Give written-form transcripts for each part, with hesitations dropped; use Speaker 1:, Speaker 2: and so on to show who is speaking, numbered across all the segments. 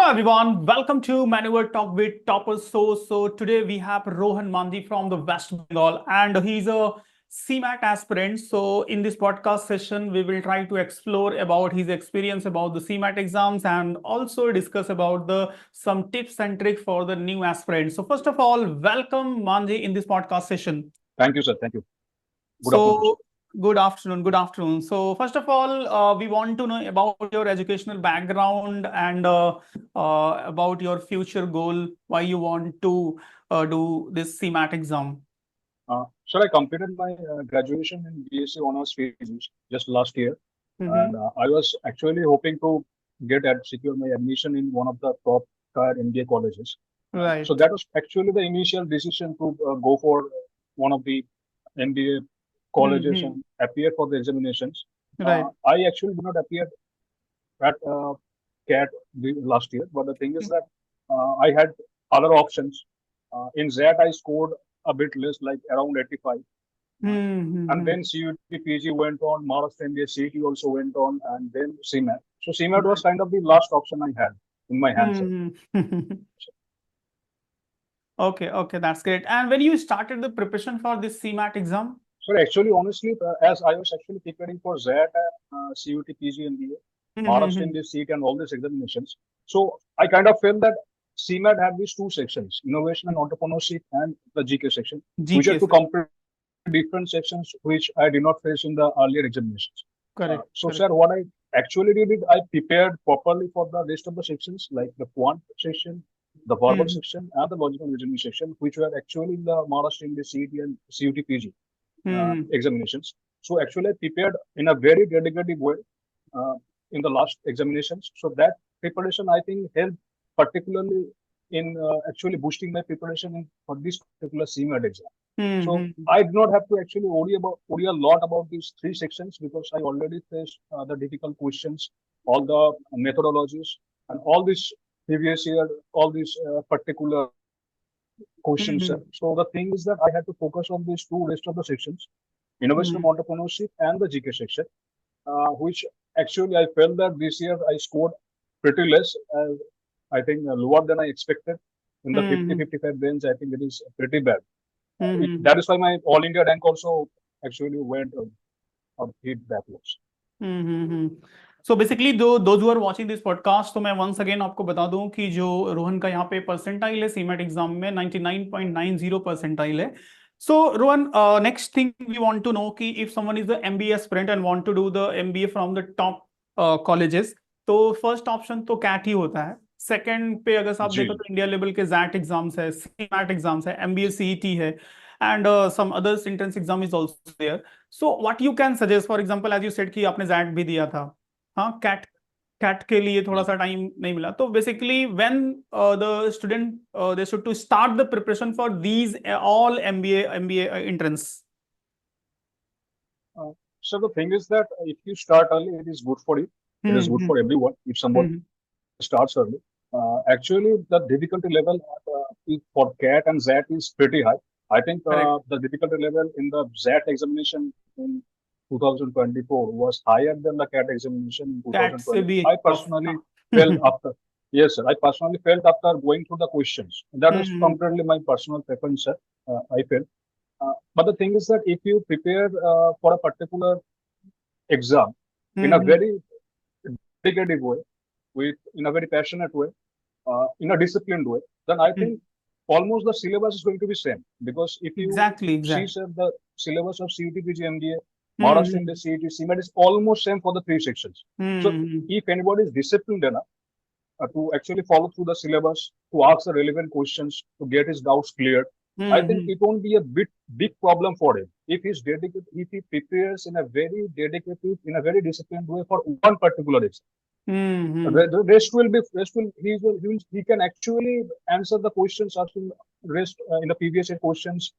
Speaker 1: Hello everyone, welcome to Maneuver Talk with Toppers. So today we have Rohan Mandi from the West Bengal, and he's a CMAT aspirant. So in this podcast session, we will try to explore about his experience about the CMAT exams and also discuss about the some tips and tricks for the new aspirants. So first of all, welcome Mandi in this podcast session.
Speaker 2: Thank you, sir. Thank you. Good afternoon.
Speaker 1: So good afternoon. Good afternoon. So first of all, we want to know about your educational background and about your future goal, why you want to do this CMAT exam.
Speaker 2: Sir, I completed my graduation in BSc Honors Physics just last year,
Speaker 1: Mm-hmm.
Speaker 2: and I was actually hoping to secure my admission in one of the top tier MBA colleges. So
Speaker 1: Right.
Speaker 2: that was actually the initial decision to go for one of the MBA colleges
Speaker 1: Mm-hmm.
Speaker 2: and appear for the examinations.
Speaker 1: Right.
Speaker 2: I actually did not appear at CAT last year, but the thing is that I had other options. In that, I scored a bit less, like around 85. And
Speaker 1: Mm-hmm.
Speaker 2: then CUT PG went on, Maharashtra MBA CET also went on, and then CMAT. So CMAT was
Speaker 1: Right.
Speaker 2: kind of the last option I had in my hands.
Speaker 1: Mm-hmm. Okay, that's great. And when you started the preparation for this CMAT exam?
Speaker 2: So actually, honestly, as I was actually preparing for ZAT, CUT PG MBA, Maharashtra
Speaker 1: Mm-hmm.
Speaker 2: MBA CET, and all these examinations, so I kind of felt that CMAT had these two sections, innovation and entrepreneurship, and the GK section, which are
Speaker 1: GK
Speaker 2: two
Speaker 1: section.
Speaker 2: completely different sections which I did not face in the earlier examinations.
Speaker 1: Correct.
Speaker 2: So,
Speaker 1: Correct.
Speaker 2: sir, what I actually did is I prepared properly for the rest of the sections, like the quant section, the verbal
Speaker 1: Mm-hmm.
Speaker 2: section, and the logical reasoning section, which were actually in the Maharashtra MBA CET and CUT PG
Speaker 1: Mm-hmm.
Speaker 2: examinations. So actually, I prepared in a very dedicated way uh, in the last examinations. So that preparation, I think, helped particularly in actually boosting my preparation for this particular CMAT exam. So
Speaker 1: Mm-hmm.
Speaker 2: I do not have to actually worry a lot about these three sections because I already faced the difficult questions, all the methodologies, and all these previous year, all these particular questions.
Speaker 1: Mm-hmm.
Speaker 2: So the thing is that I had to focus on these two rest of the sections, innovation and entrepreneurship and the GK section, which actually I felt that this year I scored pretty less, I think lower than I expected. In the
Speaker 1: Mm-hmm.
Speaker 2: 50-55 range, I think it is pretty bad.
Speaker 1: Mm-hmm.
Speaker 2: That is why my All India rank also actually went a bit backwards.
Speaker 1: Hmm. So basically to those who are watching this podcast, तो मैं once again आपको बता दूं कि जो रोहन का यहाँ पे परसेंटाइल है सीमेट एग्जाम में 99.90 परसेंटाइल है. So Rohan, next thing we want to know कि if someone is the MBA aspirant and want to do the MBA from the top colleges, तो फर्स्ट ऑप्शन तो कैट ही होता है. सेकंड पे अगर आप देखो
Speaker 2: जी.
Speaker 1: तो इंडिया लेवल के जैट एग्जाम्स है, सीमैट एग्जाम्स है, एमबीए सीईटी है, and some others entrance exam is also there. So what you can suggest, for example as you said कि आपने जैट भी दिया था, हाँ, कैट कैट के लिए थोड़ा सा टाइम नहीं मिला, तो basically when the student they should to start the preparation for these all MBA entrance.
Speaker 2: So the thing is that if you start early, it is good for you. It is good
Speaker 1: hmm.
Speaker 2: for everyone. If someone starts early, actually the difficulty level for CAT and ZAT is pretty high. I think
Speaker 1: correct.
Speaker 2: the difficulty level in the ZAT examination in 2024 was higher than the CAT examination in
Speaker 1: CAT से
Speaker 2: 2020.
Speaker 1: भी
Speaker 2: I
Speaker 1: tough.
Speaker 2: personally felt after, yes, sir, I personally felt after going through the questions. That was completely my personal preference, sir. I felt. But the thing is that if you prepare for a particular exam in a very dedicated way, in a very passionate way, in a disciplined way, then I think almost the syllabus is going to be same. Because if you
Speaker 1: exactly
Speaker 2: see,
Speaker 1: exact.
Speaker 2: sir, the syllabus of CUT, PG, MBA, Maharashtra MBA, CET, CMAT is almost same for the three sections. So if anybody is disciplined enough to actually follow through the syllabus, to ask the relevant questions, to get his doubts cleared, I think it won't be a big problem for him if he's dedicated, if he prepares in a very dedicated, in a very disciplined way for one particular exam. The rest he can actually answer the questions asked in rest in the previous year questions,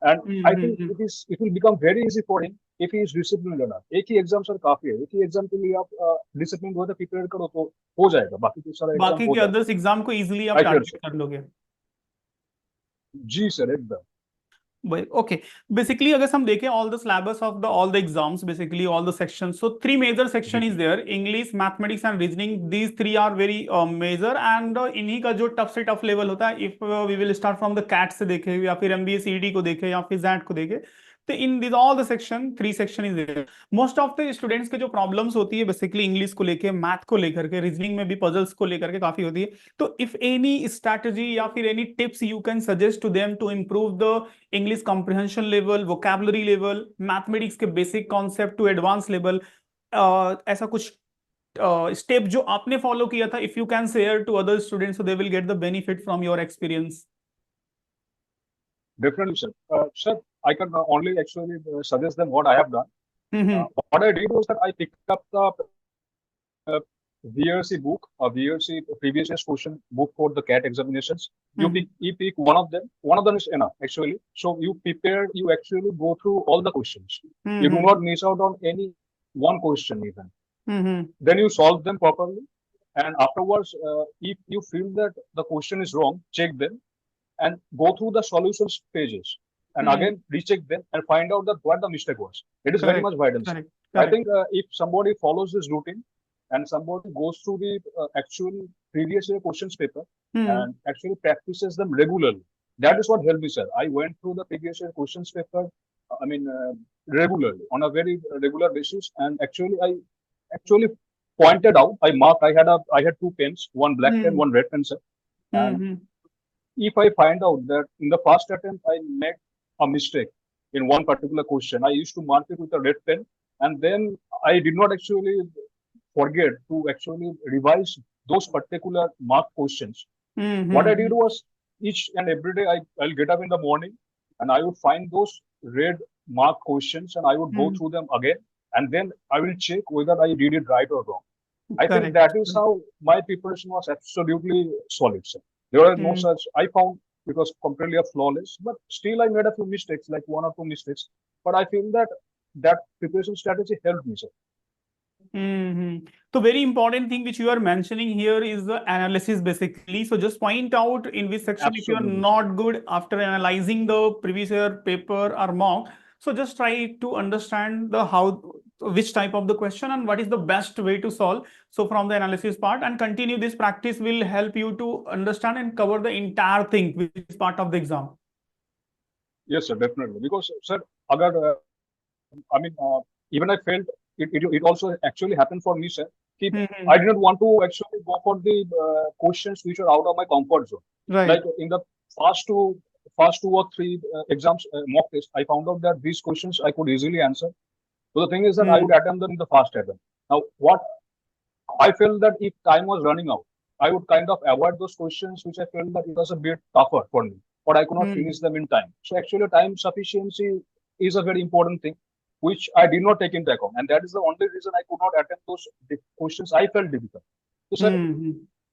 Speaker 2: and I think it will become very easy for him if he is disciplined enough. एक ही exam sir काफी है, एक ही exam के लिए आप discipline होकर prepare करो तो हो जाएगा, बाकी के सारा एग्जाम
Speaker 1: बाकी
Speaker 2: हो
Speaker 1: के
Speaker 2: जाएगा.
Speaker 1: अदर्स एग्जाम को इजीली आप
Speaker 2: आई फील
Speaker 1: टारगेट
Speaker 2: सर.
Speaker 1: कर लोगे.
Speaker 2: जी सर, एकदम.
Speaker 1: Okay. Basically, अगर हम देखें all the syllabus of the all the exams, basically all the sections. So three major section
Speaker 2: ji
Speaker 1: is there: English, Mathematics and Reasoning. These three are very major, and इन्हीं का जो tough से tough level होता है, if we will start from the CAT से देखें या फिर MBA CET को देखें या फिर ZAT को देखें, तो in these all the section, three section is there. Most of the students के जो प्रॉब्लम्स होती है बेसिकली इंग्लिश को लेके, मैथ को लेकर के, रीजनिंग में भी पजल्स को लेकर के काफी होती है. तो इफ एनी स्ट्रैटेजी या फिर any tips you can suggest to them to improve the English comprehension level, vocabulary level, mathematics के basic concept to advance level, ऐसा कुछ स्टेप जो आपने फॉलो किया था, if you can share to other students so they will get the benefit from your experience.
Speaker 2: definitely sir. Sir, I can only actually suggest them what I have done. What I did was that I picked up the VRC book, a VRC previous year's question book for the CAT examinations. You pick one of them. One of them is enough actually. So you prepare, you actually go through all the questions. You do not miss out on any one question even. Then you solve them properly. And afterwards, if you feel that the question is wrong, check them and go through the solutions pages. And again, recheck them and find out that what the mistake was. It is very much vital.
Speaker 1: Correct.
Speaker 2: I think if somebody follows this routine and somebody goes through the actual previous year questions paper and actually practices them regularly, that is what helped me, sir. I went through the previous year questions paper, regularly on a very regular basis, and actually I pointed out, I marked. I had two pens, one black pen, one red pen, sir. And if I find out that in the first attempt I made a mistake in one particular question, I used to mark it with a red pen, and then I did not actually forget to actually revise those particular marked questions. What I did was each and every day I'll get up in the morning and I would find those red marked questions and I would go through them again, and then I will check whether I did it right or wrong. I think that is how my preparation was absolutely solid, sir. There were no such, I found it was completely flawless, but still I made a few mistakes, like one or two mistakes. But I feel that preparation strategy helped me, sir.
Speaker 1: So very important thing which you are mentioning here is the analysis basically. So just point out in which section if you are not good after analyzing the previous year paper or mock. So just try to understand which type of the question and what is the best way to solve. So from the analysis part, and continue this practice will help you to understand and cover the entire thing which is part of the exam.
Speaker 2: Yes, sir, definitely. Because, sir, even I felt it also actually happened for me, sir. I did not want to actually go for the questions which are out of my comfort zone.
Speaker 1: Right.
Speaker 2: Like in the first two or three exams, mock test, I found out that these questions I could easily answer. So the thing is that I would attempt them in the first attempt. Now, what I felt that if time was running out, I would kind of avoid those questions which I felt that it was a bit tougher for me, but I could not finish them in time. So actually, time sufficiency is a very important thing, which I did not take into account, and that is the only reason I could not attempt those questions I felt difficult. So, sir,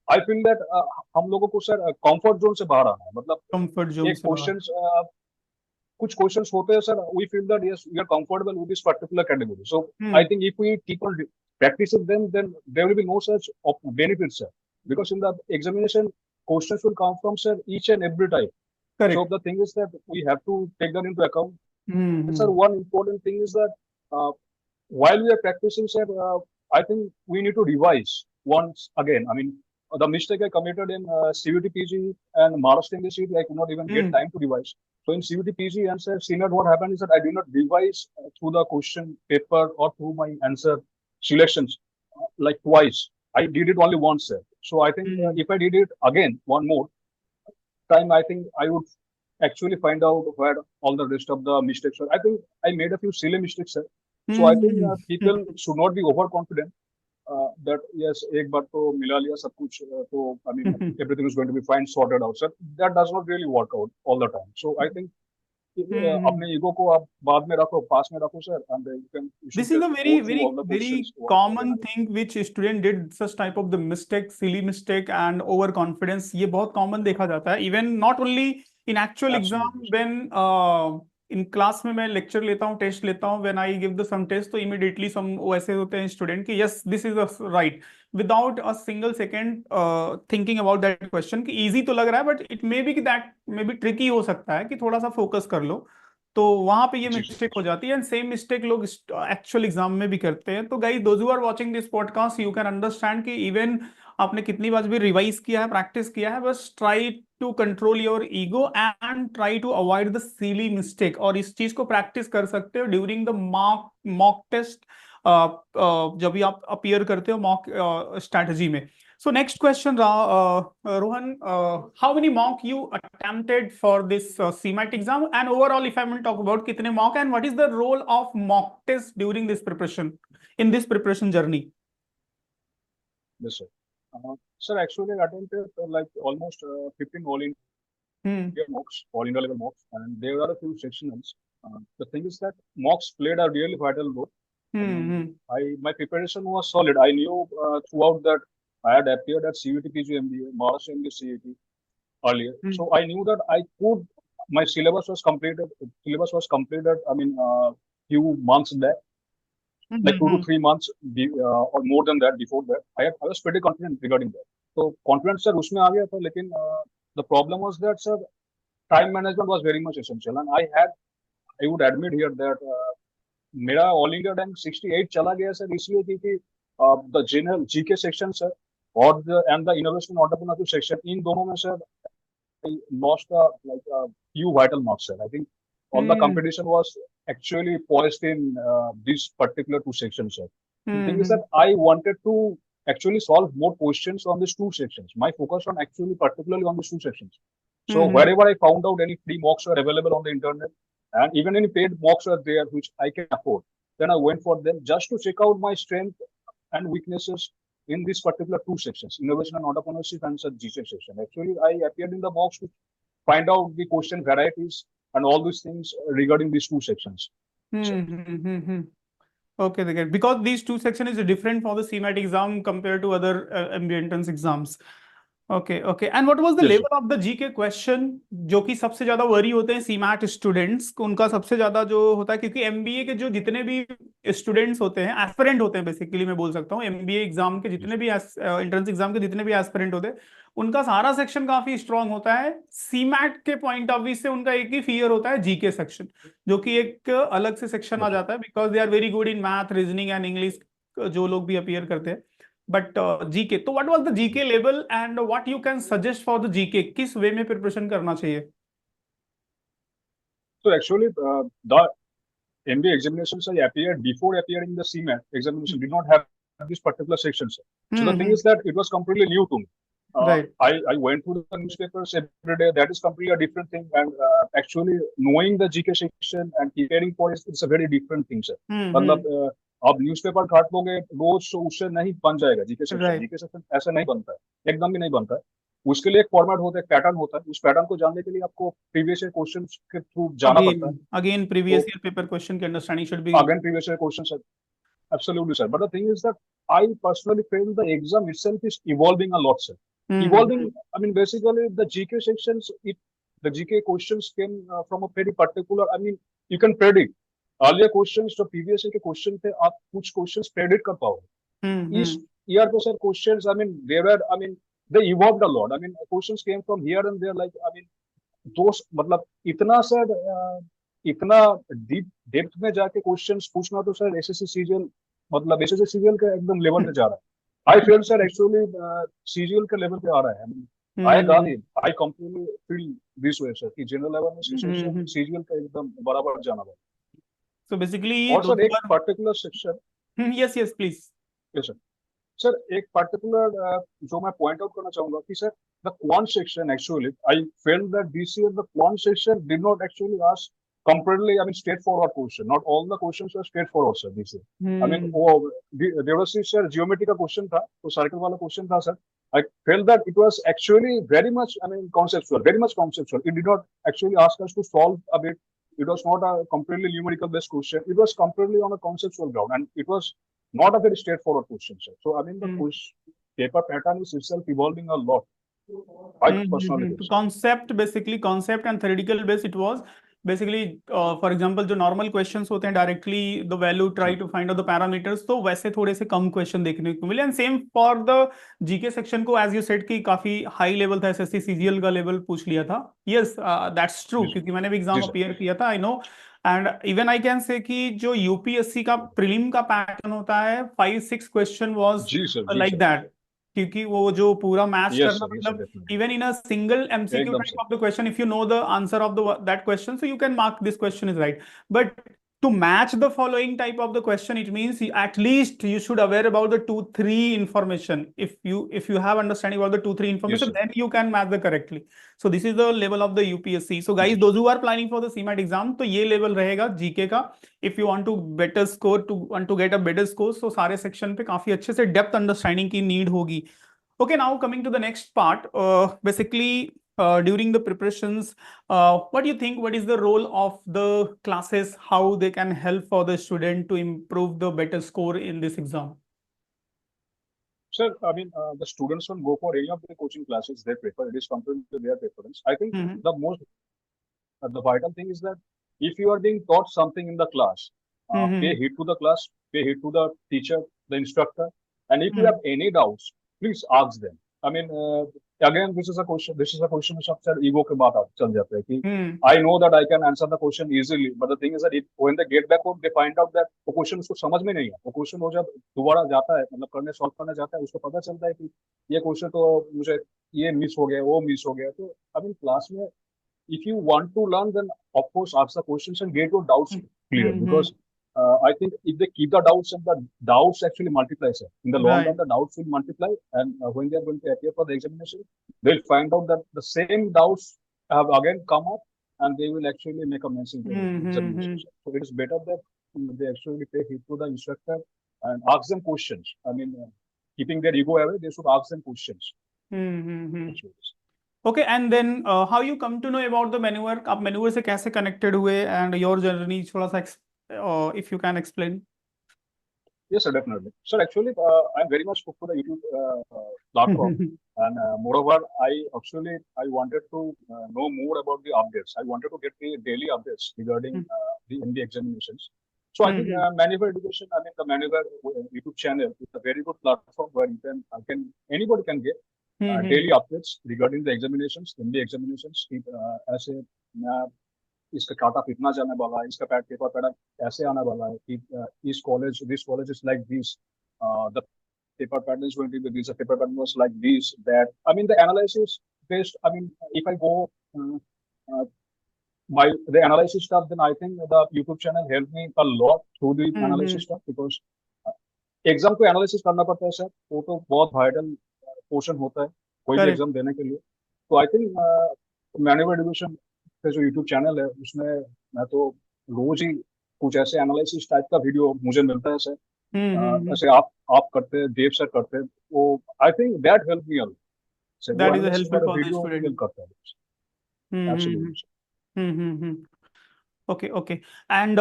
Speaker 2: I feel that हम लोगों को sir comfort zone से बाहर आना है, मतलब
Speaker 1: comfort zone
Speaker 2: एक questions कुछ questions होते हैं sir, we feel that yes, we are comfortable with this particular category. So I think if we keep on practicing them, then there will be no such benefits, sir. Because in the examination, questions will come from sir each and every type. Correct. So the thing is that we have to take that into account. And sir, one important thing is that while we are practicing, sir, I think we need to revise once again. I mean, the mistake I committed in CUET PG and Maharashtra English CUET, I could not even get time to revise. So in CUET PG and sir, CNET, what happened is that I did not revise through the question paper or through my answer selections like twice. I did it only once, sir. So I think if I did it again one more time, I think I would actually find out where all the rest of the mistakes were. I think I made a few silly mistakes, sir. So I think people should not be overconfident that yes, एक बार तो मिला लिया सब कुछ, तो I mean everything is going to be fine, sorted out, sir. That does not really work out all the time. So I think अपने ego को आप बाद में रखो, पास में रखो, sir, and you can.
Speaker 1: This is a very common thing which student did such type of the mistake, silly mistake and overconfidence. ये बहुत common देखा जाता है. Even not only in actual exam, when इन क्लास में मैं lecture लेता हूँ, टेस्ट लेता हूँ, when I give the some test, तो इमीडिएटली सम वैसे होते हैं स्टूडेंट कि yes this is right, without a single second thinking about that question कि इजी तो लग रहा है बट इट मे बी कि दैट मे बी ट्रिकी हो सकता है, कि थोड़ा सा फोकस कर लो, तो वहां पे ये
Speaker 2: जी
Speaker 1: मिस्टेक हो जाती है। एंड सेम मिस्टेक लोग एक्चुअल एग्जाम में भी करते हैं। तो guys those who are watching this podcast, you can understand कि इवन आपने कितनी बार भी रिवाइज किया है, प्रैक्टिस किया है, बस try to control your ego and try to avoid the silly mistake. और इस चीज को प्रैक्टिस कर सकते हो ड्यूरिंग द मॉक टेस्ट, जब भी आप अपीयर करते हो मॉक स्ट्रैटेजी में। So next question, Rohan, how many mock you attempted for this CMAT exam, and overall, if I will talk about kitne mock and what is the role of mock test during this preparation, in this preparation journey?
Speaker 2: Yes, sir. Sir, actually, I attempted like almost 15 all India mocks, all India level mocks, and there are a few sectionals. The thing is that mocks played a really vital role. My preparation was solid. I knew throughout that I had appeared at CUT PG MBA, Maharashtra English CET earlier, so I knew that I could. My syllabus was completed. Syllabus was completed. I mean, few months back, like 2 to 3 months or more than that before that. I was pretty confident regarding that. So confidence sir उसमें आ गया था, लेकिन the problem was that sir time management was very much essential, and I would admit here that मेरा all India rank 68 चला गया sir, इसलिए क्योंकि the general GK section sir और द इनोवेशन एंटरप्रेन्योरशिप सेक्शन, इन दोनों में sir I lost like a few vital marks, sir. I think all the competition was actually poised in these particular two sections, sir. The thing is that I wanted to actually solve more questions on these two sections. My focus on actually particularly on these two sections. So wherever I found out any free mocks were available on the internet, and even any paid mocks are there which I can afford, then I went for them just to check out my strength and weaknesses in these particular two sections, innovation and entrepreneurship and such GC section. Actually, I appeared in the mocks to find out the question varieties and all these things regarding these two sections.
Speaker 1: Okay, they get, because these two section is different for the CMAT exam compared to other MBA entrance exams. Okay, okay. And what was the
Speaker 2: Yes,
Speaker 1: level
Speaker 2: sir.
Speaker 1: of the GK question, जो कि सबसे ज्यादा worry होते हैं CMAT students, उनका सबसे ज्यादा जो होता है, क्योंकि एमबीए के जो जितने भी स्टूडेंट्स होते हैं, एस्पिरेंट होते हैं बेसिकली, मैं बोल सकता हूँ एमबीए एग्जाम के जितने भी एंट्रेंस एग्जाम के जितने भी एस्पिरेंट होते हैं, उनका सारा सेक्शन काफी स्ट्रांग होता है। सीमैट के पॉइंट ऑफ व्यू से उनका एक ही फियर होता है जीके सेक्शन, जो कि एक अलग से सेक्शन आ जाता है, because they are very good in math, reasoning and English, जो लोग भी अपीयर करते हैं। बट जीके, तो what was the GK level and what you can suggest for the GK, किस वे में प्रिपरेशन करना चाहिए?
Speaker 2: So actually, the MBA examinations I appeared before appearing the CMAT examination did not have this particular section, sir. So the thing is that it was completely new to me.
Speaker 1: Right.
Speaker 2: I went through the newspapers every day. That is completely a different thing. And actually knowing the GK section and preparing for it, it's a very different thing, sir. मतलब आप newspaper काट लोगे रोज, तो उससे नहीं बन जाएगा GK section.
Speaker 1: Right.
Speaker 2: GK section ऐसा नहीं बनता है, एकदम भी नहीं बनता है। उसके लिए एक फॉर्मेट होता है, पैटर्न होता है। उस पैटर्न को जानने के लिए आपको प्रीवियस ईयर क्वेश्चंस के थ्रू जाना पड़ता है।
Speaker 1: Again, previous year paper question की understanding should be.
Speaker 2: Again, previous year questions, sir. Absolutely, sir. But the thing is that I personally feel the exam itself is evolving a lot, sir. Evolving, I mean, basically the GK sections, the GK questions came from a very particular, I mean, you can predict. Earlier questions, जो previous year के question थे, आप कुछ questions predict कर पाओगे। इस year पे sir questions, I mean, they evolved a lot. I mean, questions came from here and there, like, I mean, दोस्त मतलब इतना सर इतना डीप डेप्थ में जाके क्वेश्चंस पूछना, तो सर एसएससी सीजीएल मतलब एसएससी सीजीएल के एकदम लेवल पे जा रहा है। I feel sir actually CGL के लेवल पे आ रहा है। I got it, I completely feel this way sir कि जनरल लेवल में सीजीएल का एकदम बराबर जाना है।
Speaker 1: सो बेसिकली
Speaker 2: और सर एक particular section,
Speaker 1: yes yes please.
Speaker 2: Yes sir. Sir एक पर्टिकुलर जो मैं पॉइंट आउट करना चाहूंगा कि sir the quant section, actually I felt that this year the quant section did not actually ask completely, I mean, straightforward question. Not all the questions were straightforward, sir, this year. I mean, there was this geometry का question था, तो circle वाला question था, sir. I felt that it was actually very much, I mean, conceptual, very much conceptual. It did not actually ask us to solve a bit. It was not a completely numerical based question. It was completely on a conceptual ground, and it was not a very straightforward question, sir. So I mean, the paper pattern is itself evolving a lot. Concept,
Speaker 1: basically concept and theoretical base it was, basically for example जो normal questions होते हैं directly the value try to find out the parameters, तो वैसे थोड़े से कम question देखने को मिले। And same for the GK section को, एज यू सेड कि काफी हाई लेवल था, एसएससी सीजीएल का लेवल पूछ लिया था। यस, दैट्स ट्रू,
Speaker 2: जी सर,
Speaker 1: क्योंकि मैंने भी
Speaker 2: जी
Speaker 1: एग्जाम
Speaker 2: सर,
Speaker 1: अपीयर किया था, I know. And even I can say कि जो यूपीएससी का प्रीलिम का पैटर्न होता है, 5-6 क्वेश्चन वाज
Speaker 2: जी सर, जी
Speaker 1: लाइक
Speaker 2: सर,
Speaker 1: दैट, क्योंकि वो जो पूरा मैच करना,
Speaker 2: यस सर,
Speaker 1: मतलब
Speaker 2: definitely,
Speaker 1: even in a single MCQ
Speaker 2: एकदम
Speaker 1: type
Speaker 2: sir,
Speaker 1: of the question, if you know the answer of the that question, so you can mark this question is right. But to match the following type of the question, it means at least you should aware about the 2-3 information. If you have understanding about the 2-3
Speaker 2: yes
Speaker 1: information,
Speaker 2: sir,
Speaker 1: then you can match the correctly. So this is the level of the UPSC. So
Speaker 2: जी
Speaker 1: guys,
Speaker 2: sir,
Speaker 1: those who are planning for the CMAT exam, तो ये level रहेगा GK का। If you want to better score, to want to get a better score, so सारे section पे काफी अच्छे से depth understanding की need होगी। Okay, now coming to the next part, basically during the preparations, what do you think? What is the role of the classes? How they can help for the student to improve the better score in this exam?
Speaker 2: Sir, I mean, the students will go for any of the coaching classes they prefer. It is completely their preference. I think
Speaker 1: Mm-hmm.
Speaker 2: the vital thing is that if you are being taught something in the class, pay
Speaker 1: Mm-hmm.
Speaker 2: heed to the class, pay heed to the teacher, the instructor, and if you
Speaker 1: Mm-hmm.
Speaker 2: have any doubts, please ask them. I mean, again, this is a question. This is a question which sir ego के बात चल जाता है कि
Speaker 1: Mm-hmm.
Speaker 2: I know that I can answer the question easily, but the thing is that when they get back home, they find out that वो question उसको समझ में नहीं है। वो question वो जब दोबारा जाता है, मतलब करने सॉल्व करने जाता है, उसको पता चलता है कि ये question तो मुझे ये मिस हो गया, वो मिस हो गया। तो अभी क्लास में if you want to learn, then of course ask the questions and get your doubts clear.
Speaker 1: Mm-hmm.
Speaker 2: Because I think if they keep the doubts and the doubts actually multiply, sir. In the long run,
Speaker 1: Right.
Speaker 2: the doubts will multiply, and when they are going to appear for the examination, they'll find out that the same doubts have again come up, and they will actually make a mess in the examination.
Speaker 1: Mm-hmm.
Speaker 2: So it is better that they actually pay heed to the instructor and ask them questions. I mean, keeping their ego away, they should ask them questions.
Speaker 1: Mm-hmm.
Speaker 2: Actually.
Speaker 1: Okay, and then how you come to know about the maneuver? आप maneuver से कैसे connected हुए, and your journey थोड़ा सा if you can explain.
Speaker 2: Yes, sir, definitely. Sir, actually, I'm very much hooked to the YouTube platform, and moreover, I wanted to know more about the updates. I wanted to get the daily updates regarding the MD examinations. So I think
Speaker 1: Mm-hmm.
Speaker 2: Maneuver Education, I mean the Maneuver YouTube channel is a very good platform where anybody can get
Speaker 1: Mm-hmm.
Speaker 2: daily updates regarding the examinations, MD examinations. ऐसे मैं इसका काटा कितना जाने वाला है, इसका paper pattern ऐसे आने वाला है कि इस college this college is like this, the paper pattern is going to be this, the paper pattern was like this, that. I mean, the analysis based, I mean, if I go uh, by the analysis stuff, then I think the YouTube channel helped me a lot through the
Speaker 1: Mm-hmm.
Speaker 2: analysis stuff, because exam को analysis करना पड़ता है sir, वो तो बहुत vital portion होता है कोई भी
Speaker 1: Correct.
Speaker 2: एग्जाम देने के लिए। तो आई थिंक मैनुअल एजुकेशन का जो यूट्यूब चैनल है उसमें मैं तो रोज ही कुछ ऐसे एनालिसिस टाइप का वीडियो मुझे मिलता है सर।
Speaker 1: Mm-hmm.
Speaker 2: ऐसे आप करते हैं, देव सर करते हैं, वो आई think that help me a lot sir, वो
Speaker 1: That is
Speaker 2: एनालिसिस
Speaker 1: helpful
Speaker 2: वाला
Speaker 1: for the
Speaker 2: video
Speaker 1: student.
Speaker 2: Help करता है।
Speaker 1: Mm-hmm.
Speaker 2: Absolutely.
Speaker 1: Mm-hmm. Okay, okay. And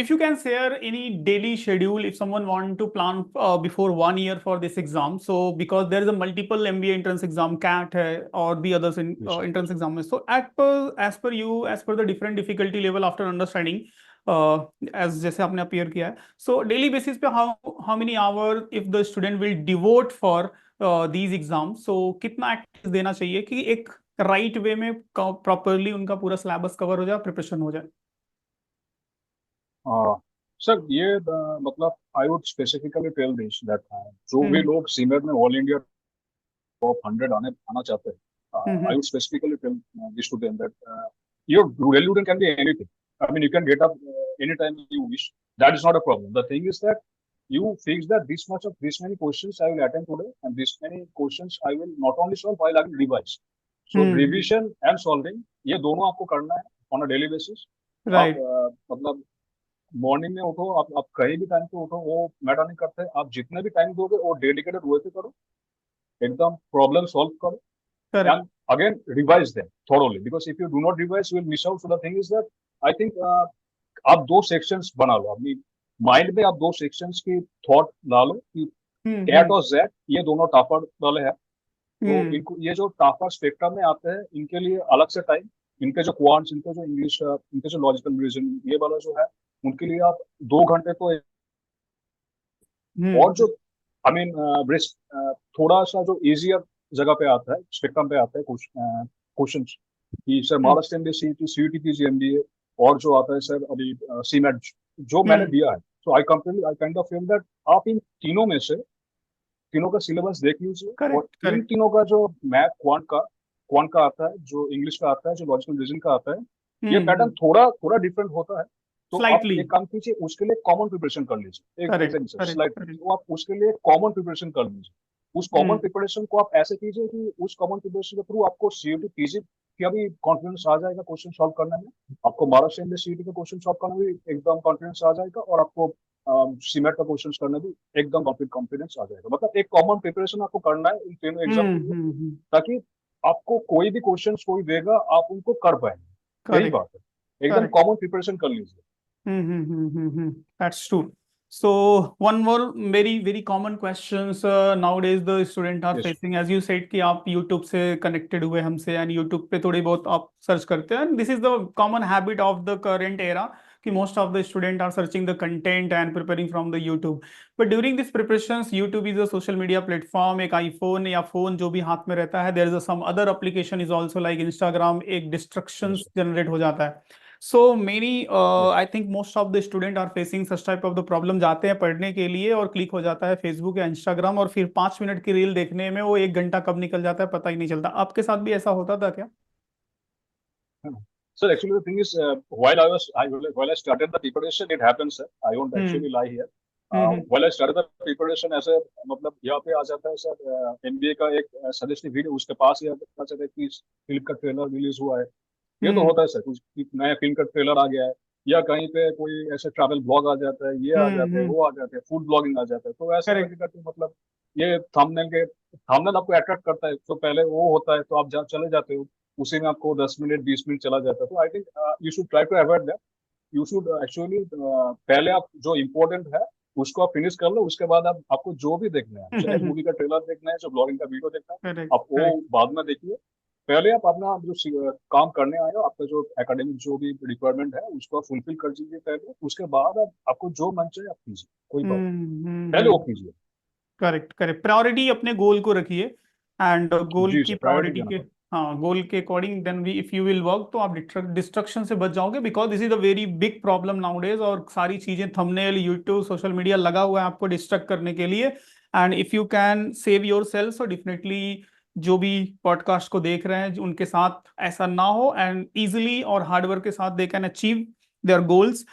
Speaker 1: if you can share any daily schedule, if someone want to plan before 1 year for this exam, so because there is a multiple MBA entrance exam, CAT hai, or the others in entrance exam. So as per you, as per the different difficulty level after understanding, as जैसे आपने appear किया है, so daily basis पे how many hours if the student will devote for these exams, so कितना activities देना चाहिए कि एक right way में properly उनका पूरा syllabus cover हो जाए, preparation हो जाए?
Speaker 2: सर ये मतलब I would specifically tell this that जो भी
Speaker 1: हम्म
Speaker 2: लोग सीनियर में ऑल इंडिया टॉप 100 आना चाहते हैं, I
Speaker 1: hmm
Speaker 2: would specifically tell this to them that your religion can be anything. I mean, you can get up anytime you wish. That is not a problem. The thing is that you fix that this many questions I will attend today, and this many questions I will not only solve while I will revise. So
Speaker 1: hmm
Speaker 2: revision and solving ये दोनों आपको करना है on a daily basis. आप
Speaker 1: right
Speaker 2: मतलब morning में उठो, आप कहीं भी टाइम पे उठो, वो मैटर नहीं करते। आप जितने भी टाइम दोगे वो डेडिकेटेड वे पे करो, एकदम प्रॉब्लम सॉल्व करो,
Speaker 1: correct
Speaker 2: and again revise them thoroughly, because if you do not revise you will miss out. So the thing is that I think आप दो सेक्शंस बना लो अपनी माइंड में, आप दो सेक्शंस की थॉट डालो कि कैट
Speaker 1: हम्म
Speaker 2: और जैक ये दोनों टॉपर वाले हैं, तो
Speaker 1: हम्म
Speaker 2: इनको ये जो टॉपर स्पेक्ट्रम में आते हैं इनके लिए अलग से टाइम, इनके जो क्वांट्स, इनके जो इंग्लिश, इनके जो लॉजिकल रीजनिंग, ये वाला जो है, उनके लिए आप 2 घंटे तो और जो आई मीन थोड़ा सा जो इजियर जगह पे आता है, स्पेक्ट्रम पे आता है क्वेश्चन कि sir Maharashtra MBA, CET, CUT PG MBA, और जो आता है सर अभी सीमेट जो मैंने दिया है, तो I kind of feel that आप इन तीनों में से तीनों का सिलेबस देख लीजिए, और
Speaker 1: करेक्ट
Speaker 2: इन
Speaker 1: करेक्ट
Speaker 2: तीनों का जो मैथ क्वांट का आता है, जो इंग्लिश का आता है, जो लॉजिकल रीजन का आता है, ये पैटर्न थोड़ा थोड़ा डिफरेंट होता है। तो आप
Speaker 1: स्लाइटली
Speaker 2: एक काम कीजिए, उसके लिए कॉमन प्रिपरेशन कर लीजिए, एक
Speaker 1: करेक्ट करेक्ट
Speaker 2: स्लाइड,
Speaker 1: करेक्ट
Speaker 2: तो आप उसके लिए कॉमन प्रिपरेशन कर लीजिए। उस कॉमन प्रिपरेशन को आप ऐसे कीजिए कि उस कॉमन प्रिपरेशन के थ्रू आपको सीयूटी पीजी का भी कॉन्फिडेंस आ जाएगा क्वेश्चन सॉल्व करने में, आपको महाराष्ट्र एमबीए सीयूटी का क्वेश्चन सॉल्व करने में भी एकदम कॉन्फिडेंस आ जाएगा, और आपको सीमेट का क्वेश्चन करने भी एकदम कॉन्फिडेंस आ जाएगा। मतलब एक कॉमन प्रिपरेशन आपको करना है इन तीनों एग्जाम के लिए, ताकि आपको कोई भी क्वेश्चन कोई देगा, आप उनको कर पाएंगे। यही
Speaker 1: करेक्ट
Speaker 2: बात है, एकदम
Speaker 1: करेक्ट
Speaker 2: कॉमन प्रिपरेशन कर लीजिए।
Speaker 1: That's true. So one more very common questions nowadays the student are
Speaker 2: yes
Speaker 1: facing, as you said कि आप YouTube से connected हुए हमसे and YouTube पे थोड़ी बहुत आप search करते हैं, and this is the common habit of the current era कि most of the student are searching the content and preparing from the YouTube. But during this preparations, YouTube is a social media platform. एक iPhone या phone जो भी हाथ में रहता है, there is a some other application is also like Instagram, एक distractions
Speaker 2: yes
Speaker 1: generate हो जाता है. So many,
Speaker 2: yes
Speaker 1: I think most of the student are facing such type of the problem. जाते हैं पढ़ने के लिए और क्लिक हो जाता है फेसबुक या इंस्टाग्राम, और फिर 5 मिनट की रील देखने में वो 1 घंटा कब निकल जाता है पता ही नहीं चलता. आपके साथ भी ऐसा होता था क्या?
Speaker 2: Sir, actually the thing is, while I started the preparation, it happens sir, I won't
Speaker 1: hmm
Speaker 2: actually lie here.
Speaker 1: Hmm
Speaker 2: While I started the preparation, ऐसे मतलब यहाँ पे आ जाता है सर, एमबीए का एक सजेस्टिव वीडियो, उसके पास ही आता है कि फिल्म का ट्रेलर रिलीज हुआ है। ये तो
Speaker 1: हम्म
Speaker 2: होता है सर, कुछ नया फिल्म का ट्रेलर आ गया है, या कहीं पे कोई ऐसे ट्रैवल ब्लॉग आ जाता है, ये आ जाते हैं,
Speaker 1: हम्म.
Speaker 2: वो आ जाते हैं, फूड ब्लॉगिंग आ जाता है, तो ऐसे
Speaker 1: करेक्ट.
Speaker 2: करके करके मतलब ये थंबनेल आपको अट्रैक्ट करता है, तो पहले वो होता है, तो आप चले जाते हो, उसी में आपको 10 मिनट 20 मिनट चला जाता है। तो I think you should try to avoid that. You should actually पहले आप जो इम्पोर्टेंट है उसको आप फिनिश कर लो, उसके बाद आप आपको जो भी देखना है, चाहे मूवी का ट्रेलर देखना है, जो ब्लॉगिंग का वीडियो देखना है,
Speaker 1: करेक्ट
Speaker 2: आप वो
Speaker 1: करेक्ट.
Speaker 2: बाद में देखिए। पहले आप अपना जो काम करने आए हो, आपका जो एकेडमिक जो भी रिक्वायरमेंट है उसको आप फुलफिल कर दीजिए पहले, उसके बाद आप आपको जो मन चाहे आप कीजिए, कोई बात नहीं, पहले वो कीजिए।
Speaker 1: Correct correct. प्रायोरिटी अपने गोल को रखिए, एंड गोल
Speaker 2: जी
Speaker 1: की
Speaker 2: सर, प्रायोरिटी
Speaker 1: प्रायोरिटी
Speaker 2: देना
Speaker 1: के,
Speaker 2: पड़ता
Speaker 1: हाँ, गोल के अकॉर्डिंग देन भी इफ यू विल वर्क तो आप डिस्ट्रक्शन से बच जाओगे, because this is a very big problem nowadays. और सारी चीजें थंबनेल, यूट्यूब, सोशल मीडिया लगा हुआ है आपको डिस्ट्रक्ट करने के लिए. And if you can save your self, so definitely जो भी पॉडकास्ट को देख रहे हैं उनके साथ ऐसा ना हो, एंड इजिली और हार्डवर्क के साथ they can achieve their goals.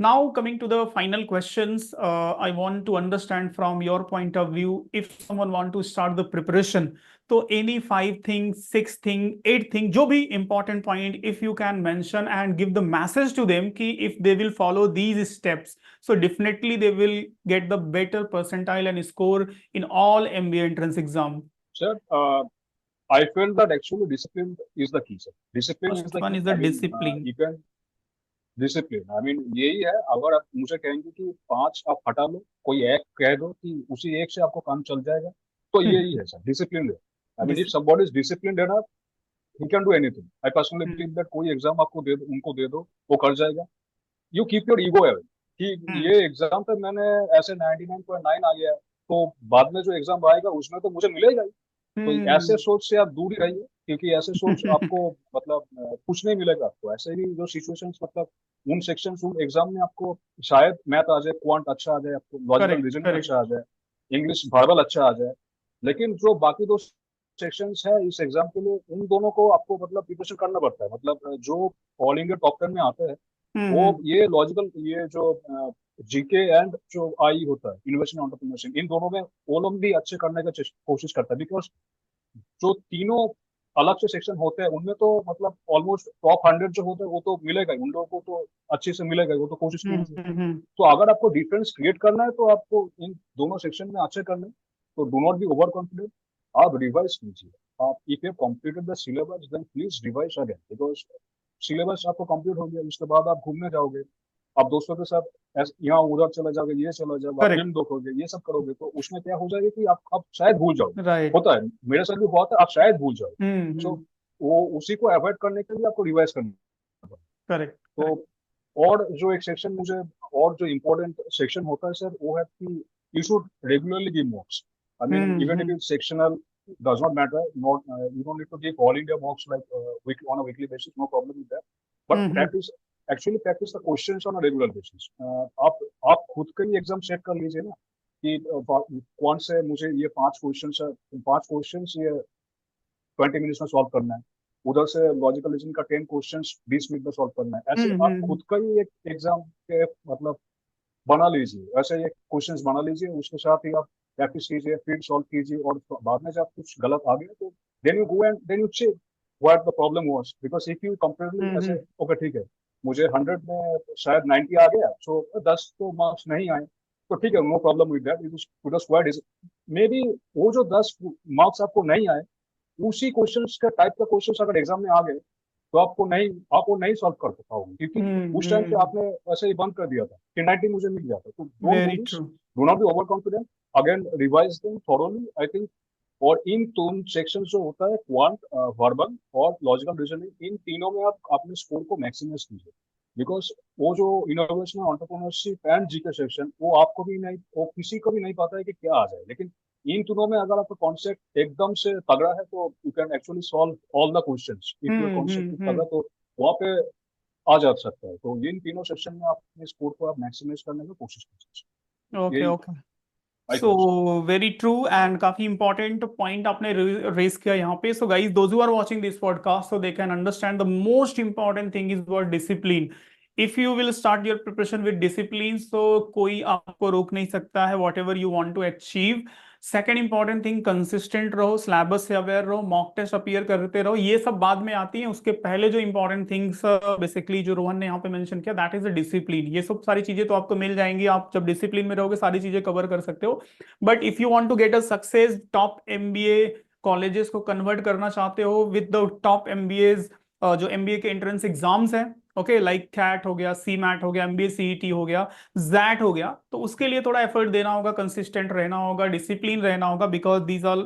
Speaker 1: Now, coming to the final questions, I want to understand from your point of view, if someone want to start the preparation, so any 5 things, 6 thing, 8 thing, जो भी important point, if you can mention and give the message to them कि if they will follow these steps, so definitely they will get the better percentile and score in all MBA entrance exam.
Speaker 2: है sir. I feel that actually discipline is the key, sir. Discipline is
Speaker 1: First
Speaker 2: the
Speaker 1: one
Speaker 2: key.
Speaker 1: is the
Speaker 2: I mean,
Speaker 1: discipline.
Speaker 2: you can discipline, I mean यही है। अगर आप मुझे कहेंगे कि 5 आप हटा लो, कोई एक कह दो कि उसी एक से आपको काम चल जाएगा, तो यही है सर, डिसिप्लिन है। I mean if
Speaker 1: Dis-
Speaker 2: somebody is disciplined enough, he can do anything. I personally believe that कोई एग्जाम आपको दे दो, उनको दे दो, वो कर जाएगा। You keep your ego away कि
Speaker 1: हम्म
Speaker 2: ये एग्जाम पे मैंने ऐसे 99.9 आ गया है, तो बाद में जो एग्जाम आएगा उसमें तो मुझे मिलेगा ही। तो ऐसे
Speaker 1: हम्म
Speaker 2: सोच से आप दूर ही रहिए, क्योंकि ऐसे सोच आपको मतलब कुछ नहीं मिलेगा आपको। ऐसे ही जो सिचुएशंस मतलब उन सेक्शंस उन एग्जाम में आपको शायद मैथ आ जाए, क्वांट अच्छा आ जाए, आपको लॉजिकल
Speaker 1: करेक्ट
Speaker 2: रीजनिंग
Speaker 1: करेक्ट.
Speaker 2: अच्छा आ जाए, इंग्लिश वर्बल अच्छा आ जाए, लेकिन जो बाकी दो सेक्शंस है इस एग्जाम के लिए, उन दोनों को आपको मतलब प्रिपरेशन करना पड़ता है। मतलब जो ऑल इंडिया टॉप 10 में आते हैं, वो
Speaker 1: हम्म
Speaker 2: ये लॉजिकल, ये जो जीके एंड जो आई होता है इनोवेशन एंटरप्रेन्योरशिप, इन दोनों में वो लोग भी अच्छे करने का कोशिश करता है। बिकॉज जो तीनों अलग से सेक्शन होते हैं उनमें तो मतलब ऑलमोस्ट टॉप 100 जो होते हैं वो तो मिलेगा ही, उन लोगों को तो अच्छे से मिलेगा ही, वो तो कोशिश
Speaker 1: हम्म
Speaker 2: कीजिए।
Speaker 1: हम्म हम्म
Speaker 2: तो अगर आपको डिफरेंस क्रिएट करना है, तो आपको इन दोनों सेक्शन में अच्छे करना है, तो do not be over confident. आप रिवाइज कीजिए। आप if you completed the syllabus then please revise again, because syllabus आपको कंप्लीट हो गया, उसके बाद आप घूमने जाओगे, आप दोस्तों के साथ यहाँ उधर चले जाओगे, ये चला जाओगे, आप
Speaker 1: करेक्ट.
Speaker 2: फिल्म देखोगे, ये सब करोगे, तो उसमें क्या हो जाएगा कि आप शायद भूल जाओगे।
Speaker 1: राइट.
Speaker 2: होता है, मेरे साथ भी बहुत है, आप शायद भूल जाओ। सो
Speaker 1: हम्म.
Speaker 2: वो उसी को अवॉइड करने के लिए आपको रिवाइज करना पड़ेगा।
Speaker 1: करेक्ट।
Speaker 2: तो और जो एक सेक्शन मुझे और जो इम्पोर्टेंट सेक्शन होता है सर, वो है कि you should regularly give mocks. I mean, even if it's sectional, does not matter. Not you don't need to give all India mocks like on a weekly basis. No problem with that. But practice the questions on a regular basis. आप खुद का ही exam set कर लीजिए ना कि कौन से मुझे ये 5 क्वेश्चंस है, 5 क्वेश्चंस ये 20 मिनट्स में सॉल्व करना है, उधर से लॉजिकल रीजनिंग का 10 क्वेश्चंस 20 मिनट में सॉल्व करना है। ऐसे आप खुद का ही एक एग्जाम के मतलब बना लीजिए, ऐसे ये क्वेश्चंस बना लीजिए, उसके साथ ही आप प्रैक्टिस कीजिए, फिर सॉल्व कीजिए, और बाद में जब कुछ गलत आ गया तो then you go and then you check what the problem was, because if you comparatively ऐसे ओके ठीक है मुझे 100 में शायद 90 आ गया, सो 10 तो मार्क्स नहीं आए तो ठीक है, no problem with that, to the squad is may be वो जो 10 मार्क्स आपको नहीं आए उसी क्वेश्चंस का टाइप का क्वेश्चंस अगर एग्जाम में आ गए तो आपको नहीं सॉल्व कर पाओगे, क्योंकि उस टाइम पे आपने ऐसे ही बंद कर दिया था कि 90 मुझे मिल गया था। तो do not be over confident, again revise them thoroughly I think. और इन तीन सेक्शन जो होता है क्वांट, वर्बल और लॉजिकल रीजनिंग, इन तीनों में आप अपने स्कोर को मैक्सिमाइज कीजिए, बिकॉज वो जो innovation entrepreneurship and GK section वो आपको भी नहीं, वो किसी को भी नहीं पता है कि क्या आ जाए, लेकिन इन तीनों में अगर आपका कॉन्सेप्ट एकदम से तगड़ा है तो you can actually solve all the questions. If your concept तगड़ा तो वहाँ पे आ जा सकता है। तो इन तीनों सेक्शन में आप अपने स्कोर को आप मैक्सिमाइज करने की कोशिश कर सकते हैं।
Speaker 1: Okay okay, so very true and काफी इंपॉर्टेंट पॉइंट आपने रेस किया यहाँ पे। So guys, those who are watching this podcast so they can understand the most important thing is word discipline. If you will start your preparation with discipline तो कोई आपको रोक नहीं सकता है whatever you want to achieve. Second important thing, consistent रहो, syllabus से aware रहो, मॉक टेस्ट अपीयर करते रहो, ये सब बाद में आती है। उसके पहले जो इंपॉर्टेंट थिंग्स बेसिकली जो रोहन ने यहाँ पे मेंशन किया, दैट इज द डिसिप्लिन। ये सब सारी चीजें तो आपको मिल जाएंगी, आप जब डिसिप्लिन में रहोगे सारी चीजें कवर कर सकते हो। But if you want to get a success, top MBA colleges को कन्वर्ट करना चाहते हो विद द टॉप एमबीएज, जो एमबीए के एंट्रेंस एग्जाम्स हैं, ओके, लाइक कैट हो गया, सी मैट हो गया, एमबीए सीईटी हो गया, जैट हो गया, तो उसके लिए थोड़ा एफर्ट देना होगा, कंसिस्टेंट रहना होगा, डिसिप्लिन रहना होगा, because these all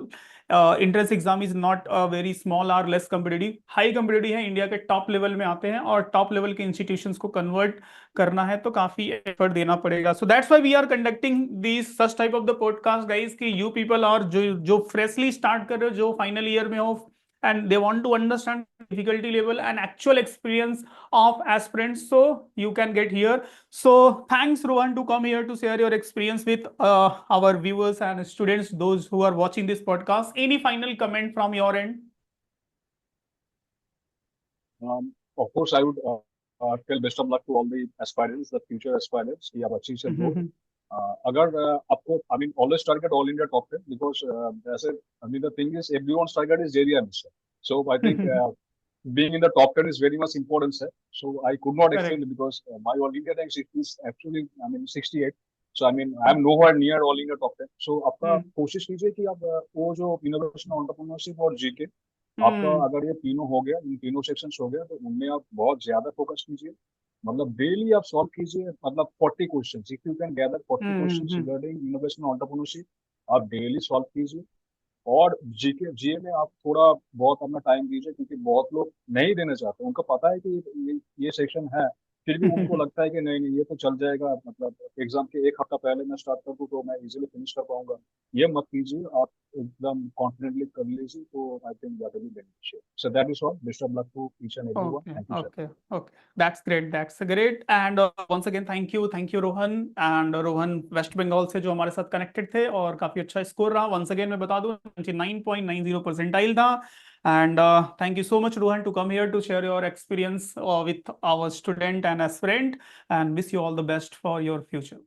Speaker 1: entrance exam is not very small और लेस कम्पिटेटिव, हाई कम्पिटेटिव है, इंडिया के टॉप लेवल में आते हैं, और टॉप लेवल के इंस्टीट्यूशंस को कन्वर्ट करना है तो काफी एफर्ट देना पड़ेगा। So that's why we are conducting this such type of the podcast guys, कि यू पीपल और जो फ्रेशली स्टार्ट कर रहे हो, जो फाइनल ईयर में हो and they want to understand difficulty level and actual experience of aspirants, so you can get here. So thanks Rohan to come here to share your experience with our viewers and students, those who are watching this podcast. Any final comment from your end?
Speaker 2: Of course I would tell best of luck to all the aspirants, the future aspirants, कि आप अच्छी से दो। अगर आपको I mean always target all India top 10, because ऐसे I mean the thing is everyone's target is JEE admission, so I think being in the top 10 is very much important, sir. So I could not excel because my all India rank is actually I mean 68. So I mean I am nowhere near all India top 10. So आपका कोशिश कीजिए कि आप वो जो innovation entrepreneurship और GK आपका अगर ये तीनों हो गया, इन तीनों सेक्शंस हो गया, तो उनमें आप बहुत ज्यादा फोकस कीजिए, मतलब डेली आप सॉल्व कीजिए, मतलब 40 questions, if you can gather 40 questions regarding innovation entrepreneurship आप डेली सॉल्व कीजिए। और जीए में आप थोड़ा बहुत अपना टाइम दीजिए, क्योंकि बहुत लोग नहीं देना चाहते, उनको पता है कि ये सेक्शन है, फिर भी उनको लगता है कि नहीं नहीं ये तो चल जाएगा, मतलब एग्जाम के एक हफ्ता पहले मैं स्टार्ट कर दूं तो मैं इजीली फिनिश कर पाऊंगा। ये मत कीजिए, आप एकदम कॉन्फिडेंटली कर लीजिए, तो I think that will be beneficial. So that is all, best of luck to each and everyone. Thank you sir.
Speaker 1: Okay, that's great and once again thank you Rohan, and Rohan West Bengal से जो हमारे साथ connected थे, और काफी अच्छा score रहा। Once again मैं बता दूं 99.90 परसेंटाइल था। And thank you so much Rohan to come here to share your experience with our student and aspirant, and wish you all the best for your future.